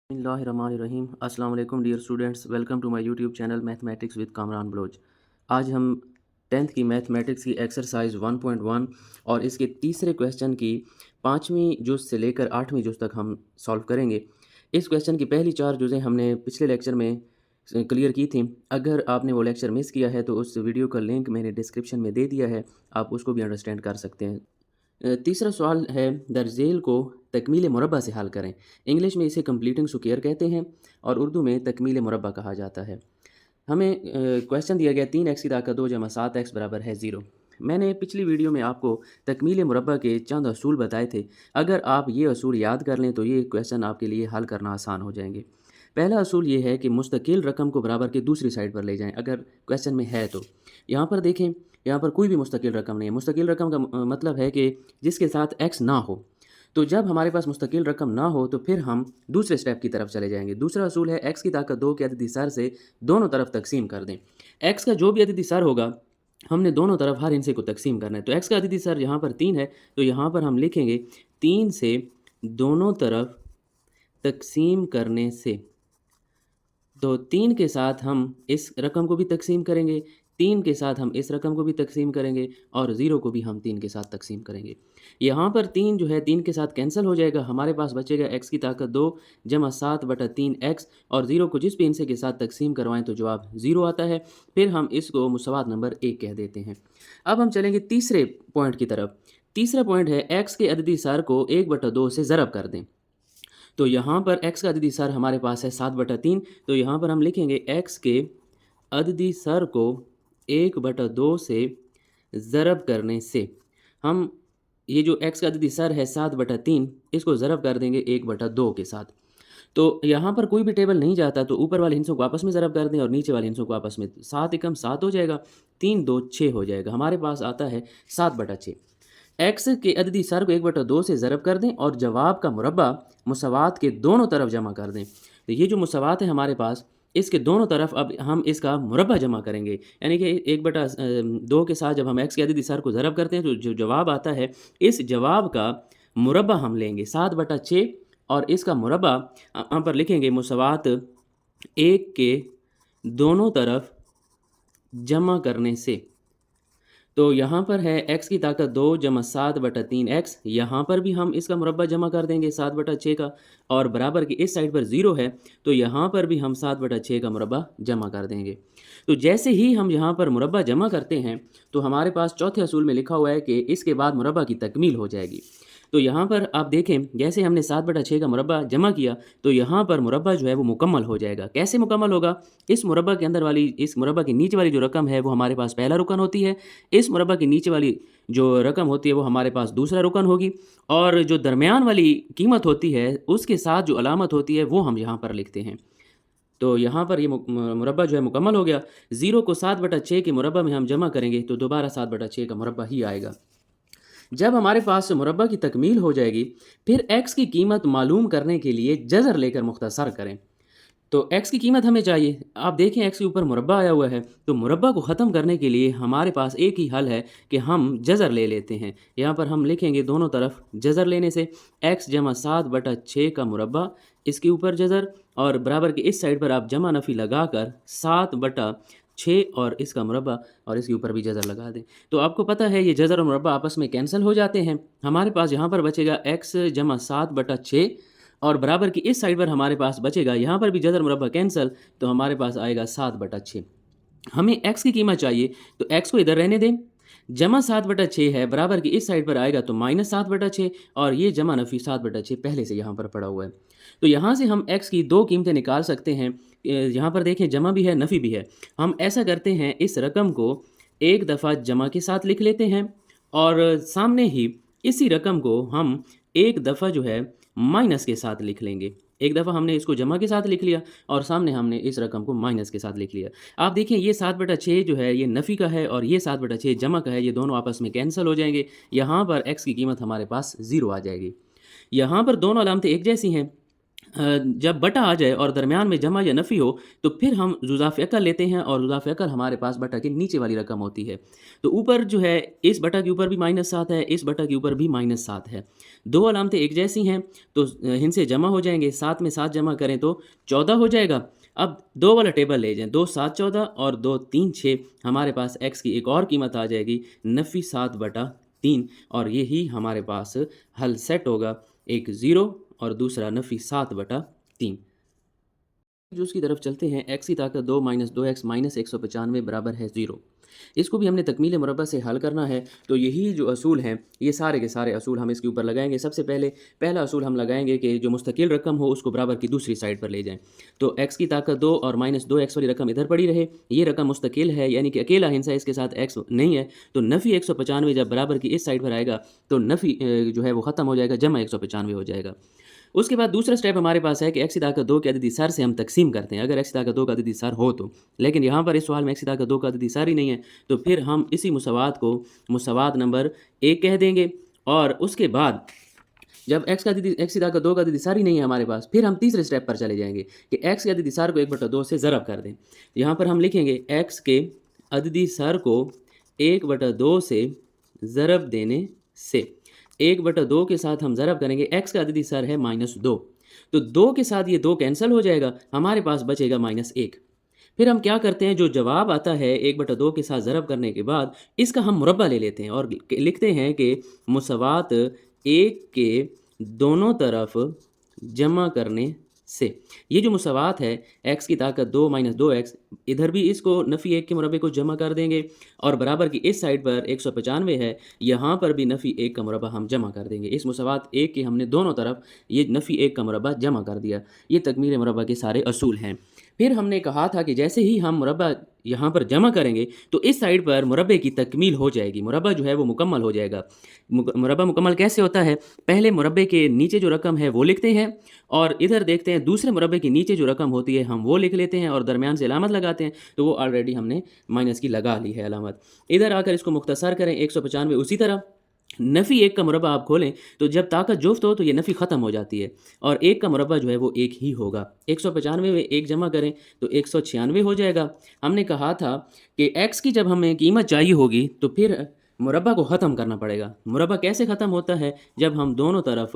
बिस्मिल्लाहिर्रहमानिर्रहीम। अस्सलाम वालेकुम dear students, welcome to my YouTube channel mathematics with Kamran Baloch. आज हम 10th की मैथमेटिक्स की एक्सरसाइज 1.1 और इसके तीसरे क्वेश्चन की 5वीं जुज़ से लेकर 8वीं जुज़ तक हम सॉल्व करेंगे। इस क्वेश्चन की पहली 4 जुज़ें हमने पिछले लेक्चर में क्लियर की थी। अगर आपने वो लेक्चर मिस किया है तो उस वीडियो का लिंक मैंने डिस्क्रिप्शन में दे दिया है, आप उसको भी अंडरस्टैंड कर सकते हैं। तीसरा सवाल है, दर्जेल को तकमील मुरब्बा से हल करें। इंग्लिश में इसे कंप्लीटिंग स्क्वायर कहते हैं और उर्दू में तकमील मुरब्बा कहा जाता है। हमें क्वेश्चन दिया गया 3x की ताकत 2 जमा 7x बराबर है 0। मैंने पिछली वीडियो में आपको तकमील मुरब्बा के चंद असूल बताए थे। अगर आप ये असूल याद कर लें तो ये क्वेश्चन आपके लिए हल करना आसान हो जाएंगे। पहला असूल ये है कि मुस्तकिल रकम को बराबर की दूसरी साइड पर ले जाएं, अगर क्वेश्चन में है तो। यहाँ पर देखें, यहाँ पर कोई भी मुस्तकिल रकम नहीं है। मुस्तकिल रकम का मतलब है कि जिसके साथ x ना हो। तो जब हमारे पास मुस्तकिल रकम ना हो तो फिर हम दूसरे स्टेप की तरफ चले जाएंगे। दूसरा असूल है, x की ताकत 2 के अददी सर से दोनों तरफ तकसीम कर दें। x का जो भी अददी सर होगा हमने दोनों तरफ हर हिस्से को तकसीम करना है। तो x का अददी सर यहाँ पर 3 है, तो यहाँ पर हम लिखेंगे 3 से दोनों तरफ तकसीम करने से। तो 3 के साथ हम इस रकम को भी तकसीम करेंगे, 3 के साथ हम इस रकम को भी तकसीम करेंगे और 0 को भी हम 3 के साथ तकसीम करेंगे। यहाँ पर 3 जो है 3 के साथ कैंसिल हो जाएगा। हमारे पास बचेगा x की ताकत 2 जमा 7/3x और 0 को जिस भी हिस्से के साथ तकसीम करवाएं तो जवाब 0 आता है। फिर हम इसको मुसवात नंबर 1 कह देते हैं। अब हम चलेंगे तीसरे पॉइंट की तरफ। तीसरा पॉइंट है, x के अददी सर को 1/2 से ज़रब कर दें। तो यहाँ पर x का अददी सर हमारे पास है 7/3, तो यहाँ पर हम लिखेंगे x के अददी सर को 1/2 से ज़रब करने से हम ये जो x का अददी सर है 7/3 इसको ज़रब कर देंगे 1/2 के साथ। तो यहाँ पर कोई भी टेबल नहीं जाता, तो ऊपर वाले हिस्सों को आपस में ज़रब कर दें और नीचे वाले हिस्सों को आपस में। 7 एकम 7 हो जाएगा, 3 2 6 हो जाएगा। हमारे पास आता है 7/6। x के अददी सर को 1/2 से ज़रब कर दें और जवाब का मुरब्बा मुसवात के दोनों तरफ जमा कर दें। तो ये जो मुसवात है हमारे पास, इसके दोनों तरफ अब हम इसका मुरब्बा जमा करेंगे। यानी कि 1/2 के साथ जब हम x के अददी सर को ज़रब करते हैं तो जो जवाब आता है, इस जवाब का मुरब्बा हम लेंगे 7/6 और इसका मुरब्बा यहाँ पर लिखेंगे मुसवात 1 के दोनों तरफ जमा करने से। तो यहाँ पर है x की ताकत 2 जमा 7/3x, यहाँ पर भी हम इसका मुरब्बा जमा कर देंगे 7/6 का, और बराबर की इस साइड पर 0 है तो यहाँ पर भी हम 7/6 का मुरब्बा जमा कर देंगे। तो जैसे ही हम यहाँ पर मुरब्बा जमा करते हैं तो हमारे पास चौथे असूल में लिखा हुआ है कि इसके बाद मुरब्बा की तकमील हो जाएगी। तो यहाँ पर आप देखें, जैसे हमने 7/6 का मुरब्बा जमा किया तो यहाँ पर मुरब्बा जो है वो मुकम्मल हो जाएगा। कैसे मुकम्मल होगा? इस मुरब्बा के अंदर वाली, इस मुरब्बा के नीचे वाली जो रकम है वो हमारे पास पहला रुकन होती है, इस मुरब्बा के नीचे वाली जो रकम होती है वो हमारे पास दूसरा रुकन होगी, और जो दरमियान वाली कीमत होती है उसके साथ जो अलामत होती है वो हम यहाँ पर लिखते हैं। तो यहाँ पर ये मुरब्बा जो है मुकम्मल हो गया। 0 को 7/6 के मुरब्बा में हम जमा करेंगे तो दोबारा 7/6 का मुरब्बा ही आएगा। जब हमारे पास मुरब्बा की तकमील हो जाएगी, फिर x की कीमत मालूम करने के लिए जज़र लेकर मुख्तसर करें। तो x की कीमत हमें चाहिए। आप देखें x के ऊपर मुरब्बा आया हुआ है, तो मुरब्बा को ख़त्म करने के लिए हमारे पास एक ही हल है कि हम जज़र ले लेते हैं। यहाँ पर हम लिखेंगे दोनों तरफ जज़र लेने से x जमा 7/6 का मुरब्बा, इसके ऊपर जज़र, और बराबर की इस साइड पर आप जमा नफ़ी लगा कर 7/6 और इसका मुरब्बा और इसके ऊपर भी जज़र लगा दें। तो आपको पता है ये जज़र और मुरब्बा आपस में कैंसिल हो जाते हैं। हमारे पास यहाँ पर बचेगा x जमा 7/6 और बराबर की इस साइड पर हमारे पास बचेगा, यहाँ पर भी जज़र मुरब्बा कैंसिल, तो हमारे पास आएगा 7/6। हमें x की कीमत चाहिए तो x को इधर रहने दें, जमा 7/6 है, बराबर की इस साइड पर आएगा तो -7/6, और ये जमा नफ़ी 7/6 पहले से यहाँ पर पड़ा हुआ है। तो यहाँ से हम x की दो कीमतें निकाल सकते हैं। यहाँ पर देखें, जमा भी है नफ़ी भी है। हम ऐसा करते हैं, इस रकम को एक दफ़ा जमा के साथ लिख लेते हैं और सामने ही इसी रकम को हम एक दफ़ा जो है माइनस के साथ लिख लेंगे। एक दफ़ा हमने इसको जमा के साथ लिख लिया और सामने हमने इस रकम को माइनस के साथ लिख लिया। आप देखें, ये 7/6 जो है ये नफ़ी का है और ये 7/6 जमा का है, ये दोनों आपस में कैंसिल हो जाएंगे। यहाँ पर x की कीमत हमारे पास 0 आ जाएगी। यहाँ पर दोनों अलामतें एक जैसी हैं। जब बटा आ जाए और दरमियान में जमा या नफ़ी हो तो फिर हम जुज़ाफ़ अकल लेते हैं और जुज़ाफ़ अकल हमारे पास बटा के नीचे वाली रकम होती है। तो ऊपर जो है इस बटा के ऊपर भी -7 है, इस बटा के ऊपर भी -7 है। 2 अलामतें एक जैसी हैं तो इनसे जमा हो जाएँगे, 7 में 7 जमा करें तो 14 हो जाएगा। अब 2 वाला टेबल ले जाएँ, 2 7 14 और 2 3 6, हमारे पास x की एक और कीमत आ जाएगी नफ़ी 7/3 और यही हमारे पास हल सेट होगा, एक 0 और दूसरा नफ़ी 7/3। जो उसकी तरफ चलते हैं, x की ताकत 2 - 2x - 195 बराबर है 0। इसको भी हमने तकमील मुरब्बा से हल करना है, तो यही जो असूल हैं, ये सारे के सारे असूल हम इसके ऊपर लगाएंगे। सबसे पहले पहला असूल हम लगाएंगे कि जो मुस्तकिल रकम हो उसको बराबर की दूसरी साइड पर ले जाएं। तो x की ताकत 2 और -2x वाली रकम इधर पड़ी रहे, ये रकम मुस्तकिल है यानी कि अकेला हिस्सा इसके साथ x नहीं है, तो नफ़ी 195 जब बराबर की इस साइड पर आएगा तो नफ़ी जो है वो ख़त्म हो जाएगा, जमा 195 हो जाएगा। उसके बाद दूसरा स्टेप हमारे पास है कि x की ताकत 2 के अददी सर से हम तकसीम करते हैं, अगर x की ताकत 2 का अददी सर हो तो। लेकिन यहाँ पर इस सवाल में x की ताकत 2 का अददी सर ही नहीं है, तो फिर हम इसी मुसवात को मुसवात नंबर 1 कह देंगे। और उसके बाद जब x की ताकत 2 का अददी सर ही नहीं है हमारे पास, फिर हम तीसरे स्टेप पर चले जाएंगे कि x के अददी सर को 1/2 से ज़रब कर दें। यहाँ पर हम लिखेंगे x के अददी सर को 1/2 से ज़रब देने से 1/2 के साथ हम ज़रब करेंगे, x का अददी सर है -2, तो 2 के साथ ये 2 कैंसिल हो जाएगा, हमारे पास बचेगा -1। फिर हम क्या करते हैं, जो जवाब आता है 1/2 के साथ ज़रब करने के बाद इसका हम मुरब्बा ले लेते हैं और लिखते हैं कि मुसवात 1 के दोनों तरफ जमा करने से। ये जो मुसवात है x की ताकत 2 - 2x, इधर भी इसको नफ़ी 1 के मुरब्बे को जमा कर देंगे और बराबर की इस साइड पर 195 है, यहाँ पर भी नफ़ी 1 का मुरब्बा हम जमा कर देंगे। इस मुसवात 1 के हमने दोनों तरफ ये नफ़ी 1 का मुरब्बा जमा कर दिया। ये तकमील मुरब्बा के सारे असूल हैं। फिर हमने कहा था कि जैसे ही हम मुरब्बा यहाँ पर जमा करेंगे तो इस साइड पर मुरब्बे की तकमील हो जाएगी, मुरब्बा जो है वो मुकम्मल हो जाएगा। मुरब्बा मुकम्मल कैसे होता है, पहले मुरब्बे के नीचे जो रकम है वो लिखते हैं और इधर देखते हैं दूसरे मुरब्बे के नीचे जो रकम होती है हम वो लिख लेते हैं और दरमियान से अलामत लगाते हैं, तो वो ऑलरेडी हमने माइनस की लगा ली है अलामत। इधर आकर इसको मुख्तसर करें 195, उसी तरह नफ़ी 1 का मुरब्बा आप खोलें तो जब ताकत जुफ्त हो तो ये नफ़ी ख़त्म हो जाती है और 1 का मुरब्बा जो है वो 1 ही होगा। 195 में 1 जमा करें तो 196 हो जाएगा। हमने कहा था कि x की जब हमें कीमत चाहिए होगी तो फिर मुरब्बा को ख़त्म करना पड़ेगा। मुरब्बा कैसे ख़त्म होता है, जब हम दोनों तरफ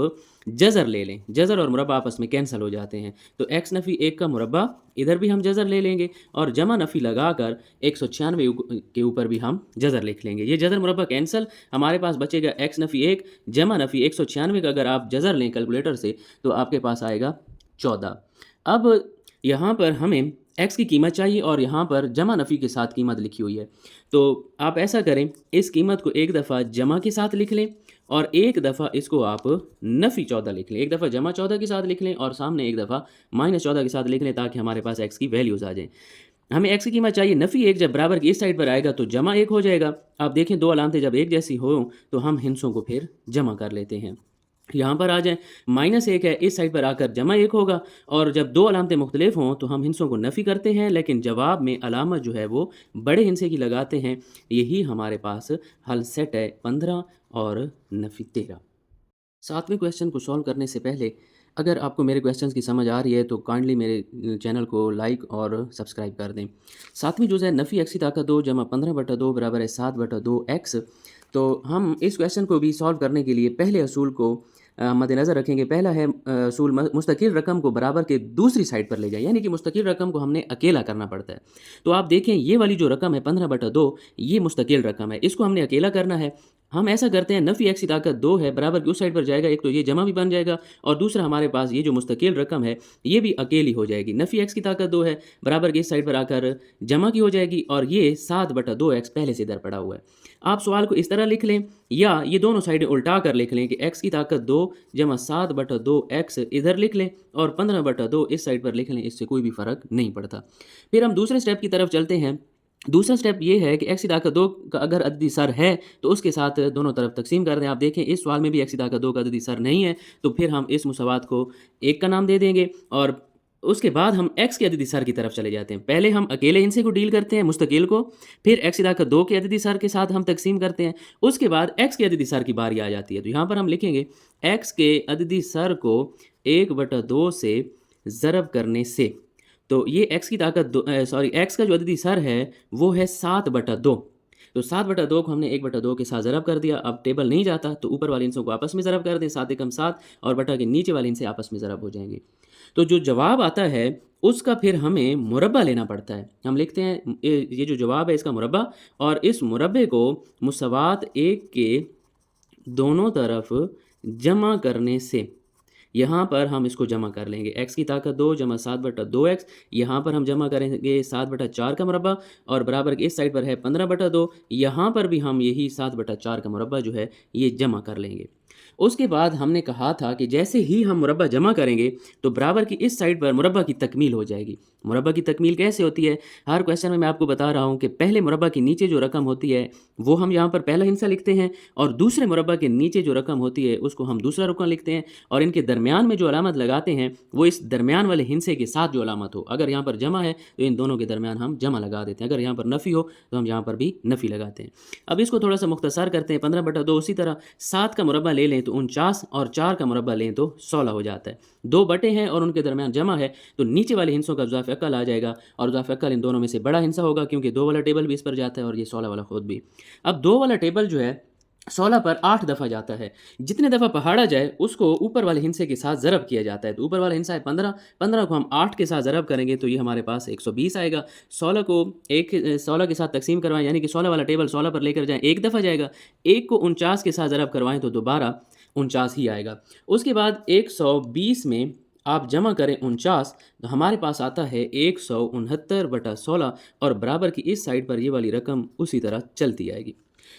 जज़र ले लें, जज़र और मुरब्बा आपस में कैंसिल हो जाते हैं। तो x नफ़ी 1 का मुरब्बा इधर भी हम जज़र ले लेंगे और जमा नफ़ी लगाकर 196 के ऊपर भी हम जज़र लिख लेंगे। ये जज़र मुरब्बा कैंसिल, हमारे पास बचेगा x नफ़ी 1 जमा नफ़ी 196 का अगर आप जज़र लें कैलकुलेटर से तो आपके पास आएगा 14। अब यहाँ पर हमें x की कीमत चाहिए और यहाँ पर जमा नफ़ी के साथ कीमत लिखी हुई है, तो आप ऐसा करें, इस कीमत को एक दफ़ा जमा के साथ लिख लें और एक दफ़ा इसको आप नफ़ी 14 लिख लें। एक दफ़ा जमा 14 के साथ लिख लें और सामने एक दफ़ा -14 के साथ लिख लें ताकि हमारे पास x की वैल्यूज़ आ जाएँ। हमें x की कीमत चाहिए, नफ़ी 1 जब बराबर की इस साइड पर आएगा तो जमा 1 हो जाएगा। आप देखें 2 अलामतें जब एक जैसी हों तो हम हिंसों को फिर जमा कर लेते हैं। यहाँ पर आ जाएँ, -1 है, इस साइड पर आकर जमा 1 होगा और जब 2 अलामतें मुख्तलिफ हों तो हम हिंसों को नफ़ी करते हैं, लेकिन जवाब में अलामत जो है वो बड़े हिंसे की लगाते हैं। यही हमारे पास हल सेट है 15 और नफ़ी 13। 7वें क्वेश्चन को सॉल्व करने से पहले अगर आपको मेरे क्वेश्चंस की समझ आ रही है तो काइंडली मेरे चैनल को लाइक और सब्सक्राइब कर दें। 7वीं जुज़ है नफ़ी x की ताकत 2 जमा 15/2 बराबर है 7/2x। तो हम इस क्वेश्चन को भी सॉल्व करने के लिए पहले असूल को मद्देनज़र रखेंगे। पहला है असूल मुस्तकिल रकम को बराबर के दूसरी साइड पर ले जाए, यानी कि मुस्तकिल रकम को हमने अकेला करना पड़ता है। तो आप देखें ये वाली जो रकम है 15/2, ये मुस्तकिल रकम है, इसको हमने अकेला करना है। हम ऐसा करते हैं, नफ़ी x की ताकत 2 है, बराबर की उस साइड पर जाएगा, एक तो ये जमा भी बन जाएगा और दूसरा हमारे पास ये जो मुस्तकिल रकम है ये भी अकेली हो जाएगी। नफ़ी x की ताकत 2 है, बराबर की इस साइड पर आकर जमा की हो जाएगी और ये 7/2x पहले से इधर पड़ा हुआ है। आप सवाल को इस तरह लिख लें या ये दोनों साइडें उल्टा कर लिख लें कि x की ताकत 2 जमा 7/2x इधर लिख लें और 15/2 इस साइड पर लिख लें, इससे कोई भी फ़र्क नहीं पड़ता। फिर हम दूसरे स्टेप की तरफ चलते हैं। दूसरा स्टेप ये है कि x की ताकत 2 का अगर अददी सर है तो उसके साथ दोनों तरफ तकसीम कर दें। आप देखें इस सवाल में भी x की ताकत 2 का अददी सर नहीं है, तो फिर हम इस मुसवात को 1 का नाम दे देंगे और उसके बाद हम x के अददी सर की तरफ चले जाते हैं। पहले हम अकेले हिस्से को डील करते हैं मुस्तकिल को, फिर x की ताकत 2 के अददी सर के साथ हम तकसीम करते हैं, उसके बाद x के अददी सर की बारी आ जाती है। तो यहाँ पर हम लिखेंगे x के अददी सर को 1/2 से ज़रब करने से, तो ये x की ताकत x का जो अददी सर है वो है 7/2। तो 7/2 को हमने 1/2 के साथ ज़रब कर दिया। अब टेबल नहीं जाता तो ऊपर वाले हिस्सों को आपस में ज़रब कर दें, 7 एकम 7 और बटा के नीचे वाले हिस्से आपस में ज़रब हो जाएंगे। तो जो जवाब आता है उसका फिर हमें मुरब्बा लेना पड़ता है। हम लिखते हैं ये जो जवाब है इसका मुरब्बा, और इस मुरब्बे को मुसवात 1 के दोनों तरफ जमा करने से, यहाँ पर हम इसको जमा कर लेंगे। x की ताकत 2 जमा 7/2x, यहाँ पर हम जमा करेंगे 7/4 का मुरब्बा, और बराबर के इस साइड पर है 15/2, यहाँ पर भी हम यही 7/4 का मुरब्बा जो है ये जमा कर लेंगे। उसके बाद हमने कहा था कि जैसे ही हम मुरब्बा जमा करेंगे तो बराबर की इस साइड पर मुरब्बा की तकमील हो जाएगी। मुरब्बा की तकमील कैसे होती है, हर क्वेश्चन में मैं आपको बता रहा हूँ कि पहले मुरब्बा के नीचे जो रकम होती है वो हम यहाँ पर पहला हिस्सा लिखते हैं, और दूसरे मुरब्बा के नीचे जो रकम होती है उसको हम दूसरा रुकन लिखते हैं, और इनके दरमियान में जो अलामत लगाते हैं वो इस दरमियान वाले हिस्से के साथ जो अलामत हो, अगर यहाँ पर जमा है तो इन दोनों के दरमियान हम जमा लगा देते हैं, अगर यहाँ पर नफ़ी हो तो हम यहाँ पर भी नफ़ी लगाते हैं। अब इसको थोड़ा सा मुख्तसर करते हैं, 15/2। उसी तरह 7 का मुरब्बा ले लें तो 49, और 4 का मुरब्बा लें तो 16 हो जाता है। 2 बटे हैं और उनके दरमियान जमा है, तो नीचे वाले हिस्सों का इज़ाफ़े अक्ल आ जाएगा, और इज़ाफ़े अक्ल इन दोनों में से बड़ा हिस्सा होगा क्योंकि 2 वाला टेबल भी इस पर जाता है और ये 16 वाला खुद भी। अब 2 वाला टेबल जो है 16 पर 8 दफ़ा जाता है। जितने दफ़ा पहाड़ा जाए उसको ऊपर वाले हिस्से के साथ ज़रब किया जाता है। तो ऊपर वाला हिस्सा है 15, 15 को हम 8 के साथ ज़रब करेंगे तो ये हमारे पास 120 आएगा। 16 को 16 के साथ तकसीम करवाएं, यानी कि 16 वाला टेबल 16 पर लेकर जाएं, एक दफ़ा जाएगा। 1 को 49 के साथ ज़रब करवाएं तो दोबारा 49 ही आएगा। उसके बाद 120 में आप जमा करें 49, तो हमारे पास आता है 169/16, और बराबर की इस साइड पर ये वाली रकम उसी तरह चलती आएगी।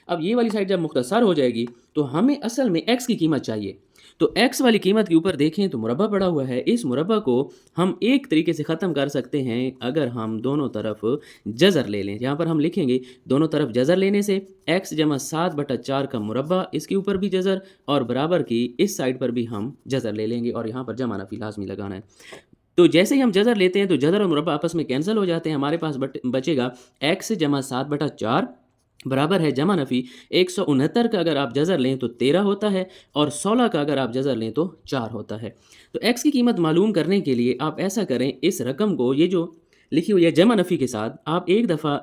अब ये वाली साइड जब मुख्तसर हो जाएगी तो हमें असल में x की कीमत चाहिए। तो x वाली कीमत के ऊपर देखें तो मुरब्बा पड़ा हुआ है। इस मुरब्बा को हम एक तरीके से ख़त्म कर सकते हैं अगर हम दोनों तरफ जज़र ले लें। यहाँ पर हम लिखेंगे दोनों तरफ जज़र लेने से x जमा 7/4 का मुरब्बा, इसके ऊपर भी जज़र, और बराबर की इस साइड पर भी हम जज़र ले लेंगे, और यहाँ पर जमा नफ़ी लाजमी लगाना है। तो जैसे ही हम जज़र लेते हैं तो जज़र और मुरब्बा आपस में कैंसिल हो जाते हैं। हमारे पास बचेगा x जमा 7/4 बराबर है जमा नफ़ी 169 का अगर आप जज़र लें तो 13 होता है, और 16 का अगर आप जज़र लें तो 4 होता है। तो x की कीमत मालूम करने के लिए आप ऐसा करें, इस रकम को ये जो लिखी हुई है जमा नफ़ी के साथ आप एक दफ़ा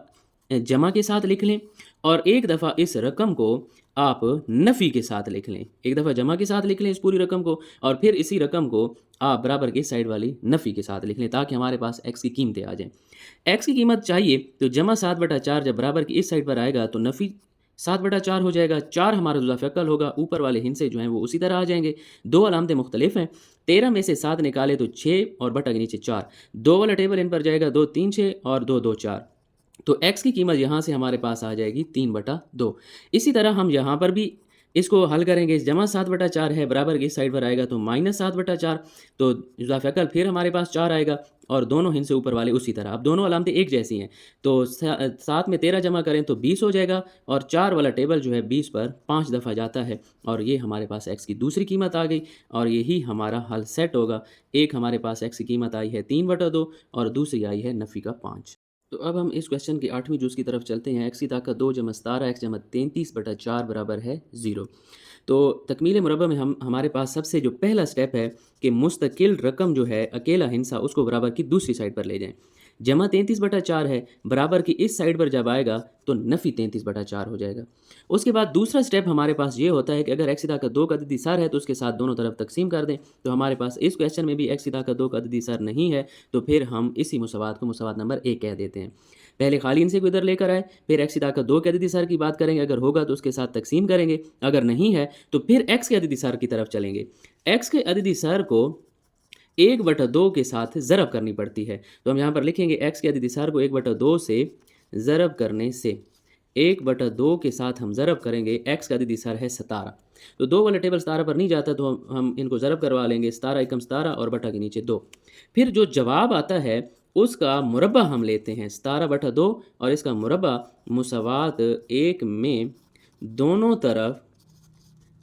जमा के साथ लिख लें, और एक दफ़ा इस रकम को आप नफ़ी के साथ लिख लें। एक दफ़ा जमा के साथ लिख लें इस पूरी रकम को, और फिर इसी रकम को आप बराबर की साइड वाली नफ़ी के साथ लिख लें ताकि हमारे पास x की कीमतें आ जाएं। x की कीमत चाहिए तो जमा 7/4 जब बराबर की इस साइड पर आएगा तो नफ़ी 7/4 हो जाएगा। 4 हमारा इज़ाफ़े अक्ल होगा, ऊपर वाले हिस्से जो हैं वो उसी तरह आ जाएंगे। 2 अलामतें मुख्तलिफ हैं। 13 में से 7 निकाले तो 6 और बटा के नीचे 4। 2 वाला टेबल इन पर जाएगा, 2 3 6 और 2 2 4। तो x की कीमत यहाँ से हमारे पास आ जाएगी 3/2। इसी तरह हम यहाँ पर भी इसको हल करेंगे। जमा 7/4 है, बराबर की इस साइड पर आएगा तो -7/4, तो इज़ाफ़े अक्ल फिर हमारे पास 4 आएगा, और दोनों हिस्से ऊपर वाले उसी तरह। अब दोनों अलामतें एक जैसी हैं, तो 7 में 13 जमा करें तो 20 हो जाएगा, और 4 वाला टेबल जो है 20 पर 5 दफ़ा जाता है, और ये हमारे पास x की दूसरी कीमत आ गई, और यही हमारा हल सेट होगा। एक हमारे पास x की कीमत आई है 3/2 और दूसरी आई है नफ़ी का 5। तो अब हम इस क्वेश्चन के 8वीं जुज़ की तरफ चलते हैं। x की ताकत 2 जमा 17 x जमा 33/4 बराबर है 0। तो तकमील मुरब्बा में हमारे पास सबसे जो पहला स्टेप है कि मुस्तकिल रकम जो है अकेला हिस्सा उसको बराबर की दूसरी साइड पर ले जाएं। जमा 33/4 है, बराबर की इस साइड पर जब आएगा तो नफ़ी 33/4 हो जाएगा। उसके बाद दूसरा स्टेप हमारे पास ये होता है कि अगर x की ताकत 2 का अददी सर है तो उसके साथ दोनों तरफ तकसीम कर दें। तो हमारे पास इस क्वेश्चन में भी x की ताकत 2 का अददी सर नहीं है, तो फिर हम इसी मुसवात को मुसवात नंबर 1 कह देते हैं। पहले खाली इनसे को इधर लेकर आए, फिर x की ताकत 2 के अददी सर की बात करेंगे, अगर होगा तो उसके साथ तकसीम करेंगे, अगर नहीं है तो फिर x के अददी सर की तरफ चलेंगे। x के अददी सर को 1/2 के साथ ज़रब करनी पड़ती है। तो हम यहाँ पर लिखेंगे x के अददी सर को 1/2 से ज़रब करने से, 1/2 के साथ हम ज़रब करेंगे। x का अददी सर है 17, तो 2 वाला टेबल 17 पर नहीं जाता, तो हम इनको ज़रब करवा लेंगे। 17 एकम 17 और बटा के नीचे 2। फिर जो जवाब आता है उसका मुरब्बा हम लेते हैं 17/2, और इसका मुरब्बा मुसवात 1 में दोनों तरफ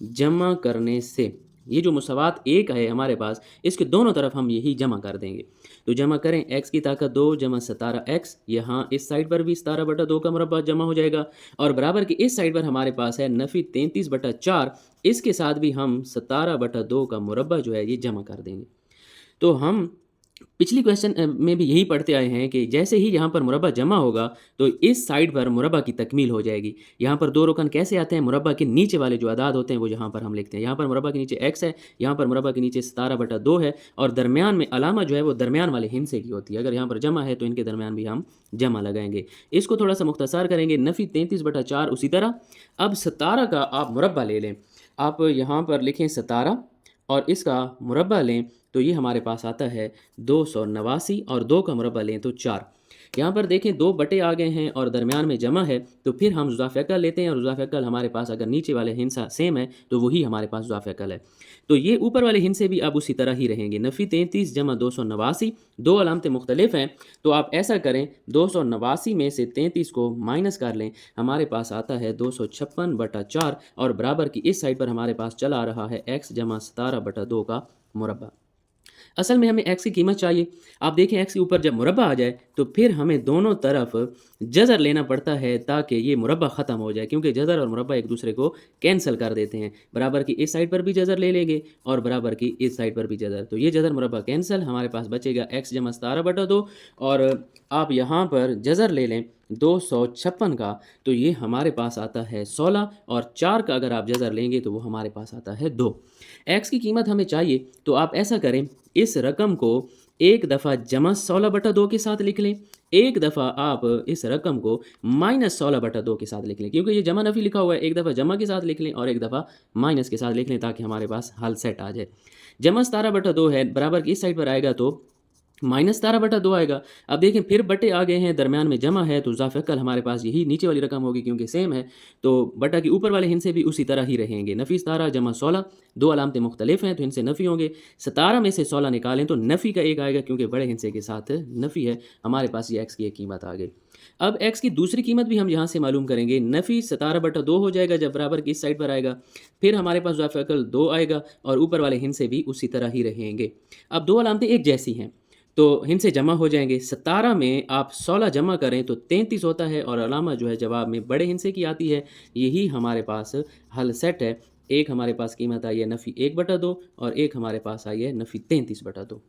जमा करने से, ये जो मुसावात एक है हमारे पास, इसके दोनों तरफ हम यही जमा कर देंगे। तो जमा करें, x की ताकत 2 जमा 17x, यहाँ इस साइड पर भी 17/2 का मुरब्बा जमा हो जाएगा, और बराबर की इस साइड पर हमारे पास है नफ़ी 33/4, इसके साथ भी हम 17/2 का मुरब्बा जो है ये जमा कर देंगे। तो हम पिछली क्वेश्चन में भी यही पढ़ते आए हैं कि जैसे ही यहाँ पर मुरब्बा जमा होगा तो इस साइड पर मुरब्बा की तकमील हो जाएगी। यहाँ पर दो रुकन कैसे आते हैं, मुरब्बा के नीचे वाले जो अदाद होते हैं वो यहाँ पर हम लिखते हैं। यहाँ पर मुरब्बा के नीचे x है, यहाँ पर मुरब्बा के नीचे 17/2 है, और दरमियान में अलामा जो है वो दरमियान वाले हिस्से की होती है। अगर यहाँ पर जमा है तो इनके दरमियान भी हम जमा लगाएंगे। इसको थोड़ा सा मुख्तसर करेंगे, नफ़ी 33/4 उसी तरह। अब 17 का आप मुरब्बा ले लें, आप यहाँ पर लिखें 17 और इसका मुरब्बा लें तो ये हमारे पास आता है 289, और 2 का मुरब्बा लें तो 4। यहाँ पर देखें 2 बटे आ गए हैं और दरमियान में जमा है, तो फिर हम जुज़ाफ़ अकल लेते हैं, और जुज़ाफ़ अकल हमारे पास अगर नीचे वाले हिस्सा सेम है तो वही हमारे पास जुज़ाफ़ अकल है। तो ये ऊपर वाले हिस्से भी अब उसी तरह ही रहेंगे। नफ़ी 33 जमा 289, दो अलामतें मुख्तलिफ हैं, तो आप ऐसा करें 289 में से 33 को माइनस कर लें, हमारे पास आता है 256/4, और बराबर की इस साइड पर हमारे पास चला आ रहा है x जमा 17/2 का मुरब्बा। असल में हमें x की कीमत चाहिए। आप देखें x के ऊपर जब मुरब्बा आ जाए तो फिर हमें दोनों तरफ जज़र लेना पड़ता है ताकि ये मुरब्बा ख़त्म हो जाए, क्योंकि जज़र और मुरब्बा एक दूसरे को कैंसिल कर देते हैं। बराबर की इस साइड पर भी जज़र ले लेंगे और बराबर की इस साइड पर भी जज़र, तो ये जज़र मुरब्बा कैंसिल, हमारे पास बचेगा x जमा 17/2, और आप यहाँ पर जज़र ले लें 256 का, तो ये हमारे पास आता है 16, और 4 का अगर आप जज़र लेंगे तो वो हमारे पास आता है 2। x की कीमत हमें चाहिए, तो आप ऐसा करें, इस रकम को एक दफ़ा जमा 16/2 के साथ लिख लें, एक दफ़ा आप इस रकम को माइनस 16/2 के साथ लिख लें, क्योंकि ये जमा नफ़ी लिखा हुआ है। एक दफ़ा जमा के साथ लिख लें और एक दफ़ा माइनस के साथ लिख लें ताकि हमारे पास हल सेट आ जाए। जमा 17/2 है, बराबर की इस साइड पर आएगा तो माइनस 17/2 आएगा। अब देखें फिर बटे आ गए हैं, दरमियान में जमा है, तो इज़ाफ़े अकल हमारे पास यही नीचे वाली रकम होगी क्योंकि सेम है, तो बटा के ऊपर वाले हिस्से भी उसी तरह ही रहेंगे। नफ़ी 17 जमा 16, दो अलामतें मुख्तलिफ हैं तो इनसे नफ़ी होंगे। 17 में से 16 निकालें तो नफ़ी का एक आएगा, क्योंकि बड़े हिस्से के साथ नफ़ी है, हमारे पास ये x की एक कीमत आ गई। अब x की दूसरी कीमत भी हम यहाँ से मालूम करेंगे। नफ़ी 17/2 हो जाएगा जब बराबर की इस साइड पर आएगा, फिर हमारे पास इज़ाफ़े अकल 2 आएगा, और ऊपर वाले हिस्से भी उसी तरह ही रहेंगे। अब दो अलामतें एक जैसी हैं तो हिस्से जमा हो जाएंगे। 17 में आप 16 जमा करें तो 33 होता है, और अलामा जो है जवाब में बड़े हिस्से की आती है। यही हमारे पास हल सेट है। एक हमारे पास कीमत आई है नफ़ी 1/2, और एक हमारे पास आई है नफ़ी 33/2।